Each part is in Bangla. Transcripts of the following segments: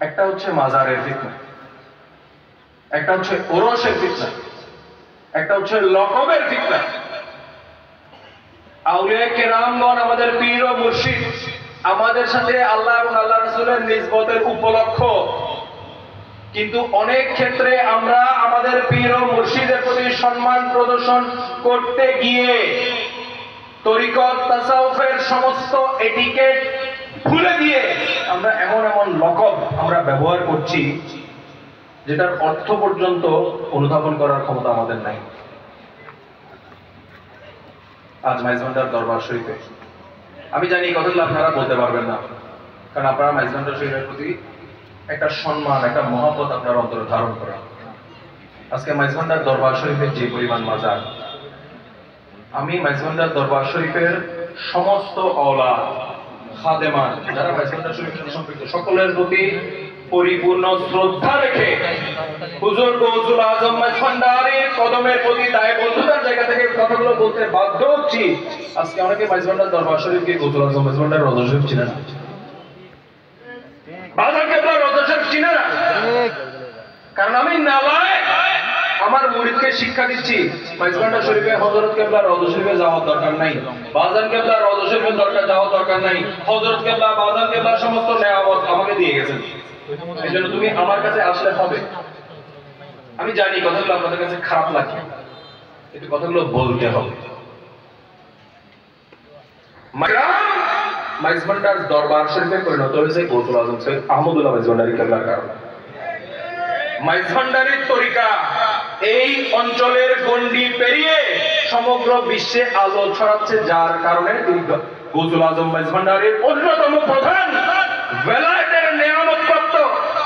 একটা হচ্ছে মাজারের ফিতনা, একটা হচ্ছে ওরসের ফিতনা, একটা হচ্ছে লকবের ফিতনা। আউলিয়া কেরামগণ আমাদের পীর ও মুর্শিদ আমাদের সাথে আল্লাহ এবং আল্লাহ রাসূলের নিসবতের উপলক্ষ, কিন্তু অনেক ক্ষেত্রে আমরা আমাদের পীর ও মুর্শিদের প্রতি সম্মান প্রদর্শন করতে গিয়ে তরিকত তাসাউফের সমস্ত এটিকেট ভুলে দিয়ে আমরা এমন এমন লকব আমরা ব্যবহার করছি যেটার অর্থ পর্যন্ত অনুধাবন করার ক্ষমতা আমাদের নাই। আজ মাইজভান্ডার দরবার শরীফে আমি জানি এই কথাগুলো আপনারা বলতে পারবেন না, কারণ আপনারা মাইজভান্ডার শরীফের প্রতি একটা সম্মান, একটা মহব্বত আপনার অন্তরে ধারণ করেন। আজকে মাইজভান্ডার দরবার শরীফের যে পরিমাণ মাজার, আমি মাইজভান্ডার দরবার শরীফের সমস্ত আওলাদ খাদেমান যারা মাইজভান্ডার শরীফের সাথে সম্পৃক্ত সকলের প্রতি পরিপূর্ণ শ্রদ্ধা রেখে হুজুর গৌসুল আজম মাইজভান্ডারের কদমের প্রতি দায়বদ্ধতার জায়গা থেকে কথাগুলো বলতে বাধ্য হচ্ছি। আজকে অনেকে মাইজভান্ডার দরবার শরীফকে গৌসুল আজম মাইজভান্ডার রওজা শরীফ চিনে না, বাজার কেবলা রওজা শরীফ চিনে না, কারণ আমি নালায় আমার মুরিদকে শিক্ষা দিচ্ছি মাইজভান্ডার শরীফে হযরত কেবলা রওজা শরীফে যাওয়ার দরকার নাই, বাজার কেবলা রওজা শরীফের দরকার যাওয়ার দরকার নাই। হযরত কেবলা বাজার কেবলা সমস্ত নেয়ামত আমাকে দিয়ে গেছেন, এজন্য তুমি আমার কাছে আসলে হবে। আমি জানি কথাগুলো আপনাদের কাছে খারাপ লাগে, কিন্তু কথাগুলো বলতে হবে। মাইজভান্ডার দরবার শরীফে পরিণত হয়েছে গৌসুল আজম সৈয়দ আহমদুল্লাহ মাইজভান্ডারী কেবলার কারণে। মাইজভান্ডারীর তরিকা এই অঞ্চলের গণ্ডি পেরিয়ে সমগ্র বিশ্বে আলো ছড়াচ্ছে, যার কারণে গৌসুল আজম মাইজভান্ডারীর অন্যতম প্রধান বেলায়েতের নিয়ামতপ্রাপ্ত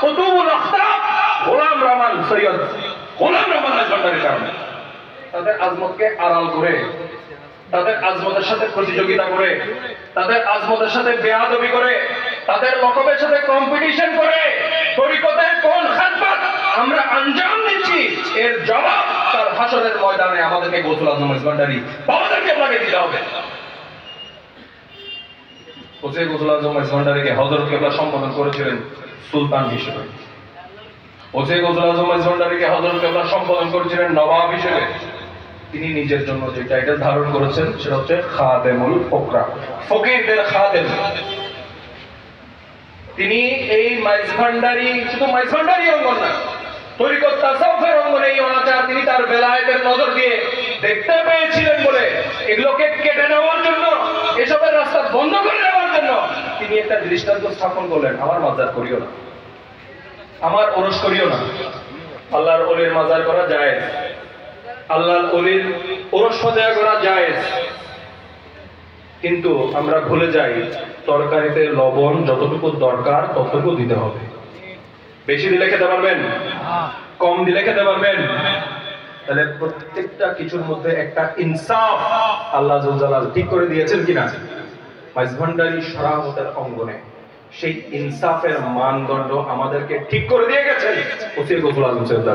কুতুবুল আখতাব গোলাম রহমান সৈয়দ গোলাম রহমান মাইজভান্ডারীর কারণে তাদের আজমতকে আড়াল করে, তাদের আজমতের সাথে প্রতিযোগিতা করে, তাদের আজমতের সাথে বেয়াদবি করে, তাদের লকবের সাথে কম্পিটিশন করে তরিকতের কোন খাদমত আমরা আঞ্জাম দিচ্ছি, এর জবাব তার হাসরের ময়দানে আমাদেরকে গৌসুল আজম মাইজভান্ডারী বাবাদেরকে আপনাকে দিতে হবে। হোসেন গৌসুল আজম মাইজভান্ডারীকে হযরত কেবলা সম্বোধন করেছিলেন সুলতান হিসেবে, হোসেন গৌসুল আজম মাইজভান্ডারীকে হযরত কেবলা সম্বোধন করেছিলেন নবাব হিসেবে। তিনি নিজের জন্য যে টাইটেল ধারণ করেছেন সেটা হচ্ছে খাদেমুল ফকরা, ফকিরদের খাদেম। তিনি এই মাইজভান্ডারী, শুধু মাইজভান্ডারী অঙ্গন না, তরিকত তাসাউফের অঙ্গনে এই অনাচার তিনি তার বেলায়েতের নজর দিয়ে দেখতে পেয়েছিলেন বলে এগুলোকে কেটে নেওয়ার জন্য, এসবের রাস্তা বন্ধ করে দেওয়ার জন্য তিনি একটা দৃষ্টান্ত স্থাপন করলেন। আমার মাজার করিও না, আমার ওরস করিও না। আল্লাহর ওলির মাজার করা জায়েজ, আল্লাহর ওলির ওরস সজায়া করা জায়েজ, কিন্তু আমরা ভুলে যাই তরকারিতে লবণ যতটুকু দরকার ততটুকু দিতে হবে। বেশি দিলে খেতে পারবেন, কম দিলে খেতে পারবেন। তাহলে প্রত্যেকটা কিছুর মধ্যে একটা ইনসাফ আল্লাহ জালাল ঠিক করে দিয়েছেন কিনা মাইজভান্ডারী শরাফতের অঙ্গনে, সেই ইনসাফের মানদণ্ড আমাদেরকে ঠিক করে দিয়ে গেছেন ওসি গৌসুল আজম সৈয়দ।